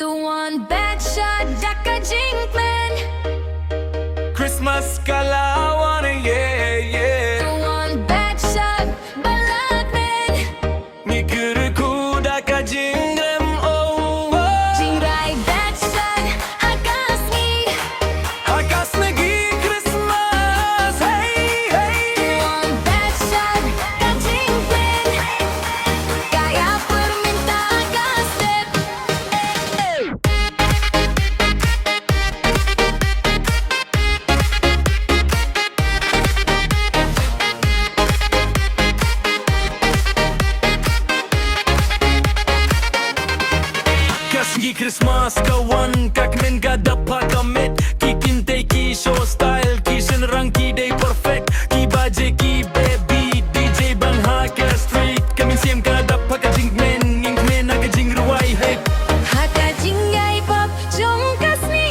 The one bad shot, Ka Jingkmen. Christmas kalawan, yeah, yeah. The one bad shot, Balakmen. Mikirku da Ka Jingkmen, oh, oh. Jingrai bad shot, Hakasni. Hakasnagi Christmas, hey, hey. The one bad shot, Ka Jingkmen. Kaya perminta ka step. Kasgi Christmas kawan kakmen ka dapat kamit ki kinte ki show style ki senrang ki day perfect ki baje ki baby DJ bang haka street kami siem ka dapat Ka Jingkmen Jingkmen Ka Jingruai hey Haka Jingai pop jong kasni.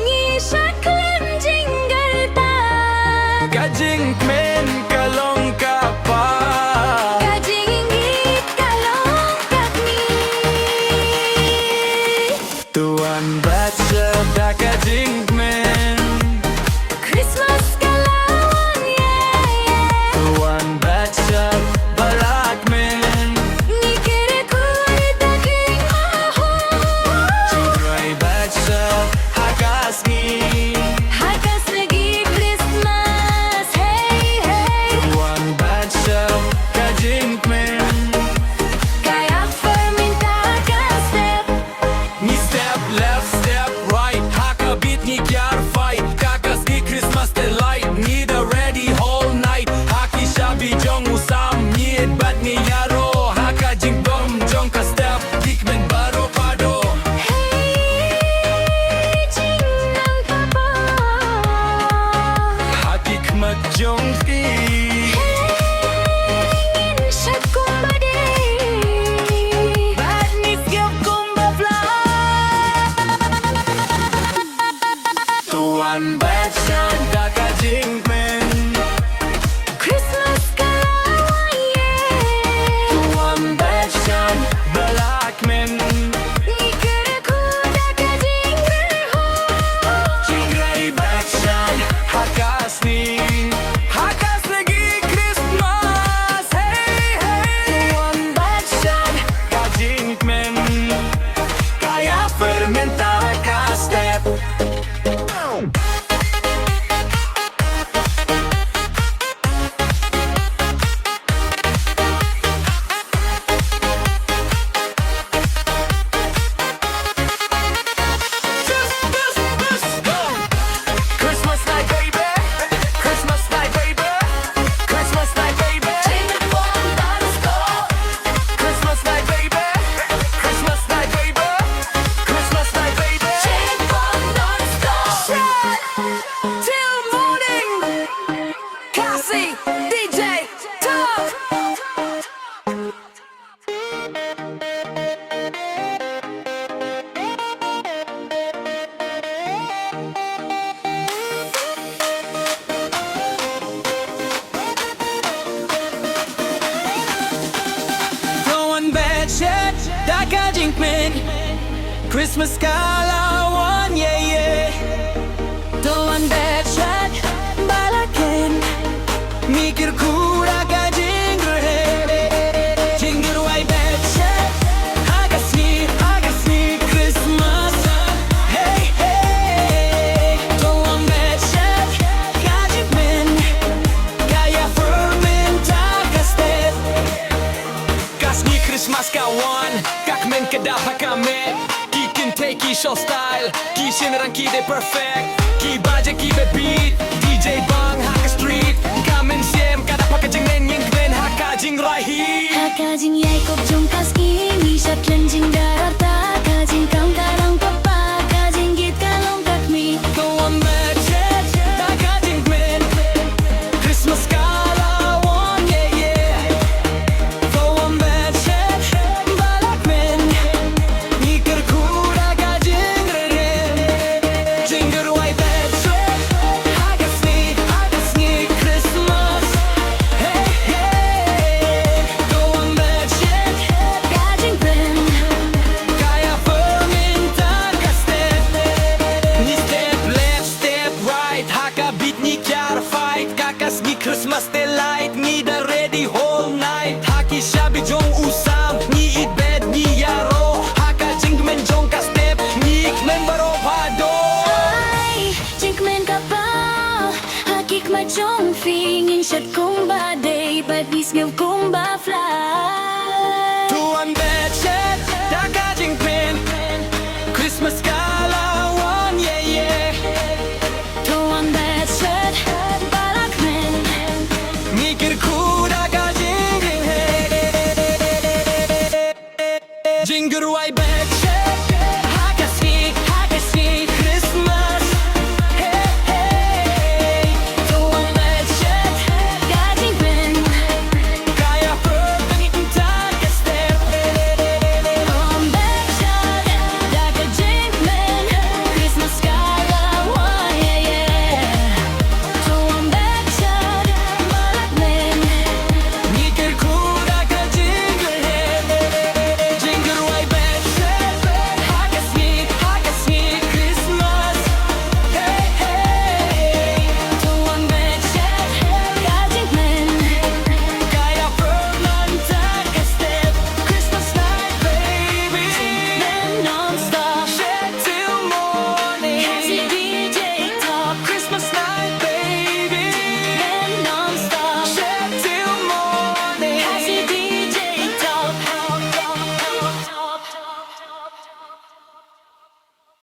Ngi shaklem jingle ta. Ka Jingkmen kalong kapa Ka Jingit kalong kakni. Tuan baca da Ka Jingkmen Christmas kalawan, yeah, yeah. Tuan baca Balakmen Ngikir kulit daging ho-ho. Jingruai baca Hakasni Hakas lagi Christmas, hey, hey. Tuan baca Ka Jingkmen Kaya perminta ka step. Ni step left, step right Haka beat ni kyar fight Kakas ni Christmas delight Ni the ready whole night Haki shabi jong usam Ni bat ni yaro Haka Jingkmen jong ka step Jingkmen baru pado Hey, Jingnan papa. Haki kmat jong ki Ingin syat kumbade. Bat ni siap kumba Tuan baca da Ka Jingkmen Christmas kalawan, yeah. Tuan baca Balakmen Ngikir kuda ka jingger ho. Jingrai baca Hakasni Hakas lagi Christmas hey hey Tuan baca Ka Jingkmen Kaya perminta ka step Christmas night, baby. Christmas night, baby. Christmas night, baby. Christmas night, baby. Christmas night, baby. Christmas night, baby. Shad, till morning. Khasi DJ Top. Throwing bad shit, da Ka Jingkmen. Christmas kalawan, yeah, yeah. The one bad shot, Balaken. Mikir ku da Ka Jingkmen Jingruai bad shit Hakasni Christmas hey, hey. Tuan bad shit Ka Jingkmen Kaya perminta ka step Kasni Christmas kawan Kakmen kedapat kami Ki kinte ki show style Ki senrang ki de perfect Ki baje ki beat DJ bang haka street Kamen siem ka dapat Ka Jingkmen Jingkmen Haka Jingrai Haka Jingyai kop jong kaski. Ngi shaklem jing darata. Ka Jingkang kalong papa. Ka Jinggit kalong kakmi. Tuan bad shit da Ka Jingkmen Christmas kalawan, yeah, yeah. Tuan bad shit Balakmen Mikir ku da Ka Jingkmen Jingruai bad shit Hakasni Christmas hey, hey. Tuan bad shit Ka Jingkmen. Shad kung ba day but isngaw kung ba fly Tuan betchet da Ka Jingkmen Christmas galawan yeah yeah Tuan betchet balakmen Mikir ku da Ka Jingkmen Jinggerwai betchet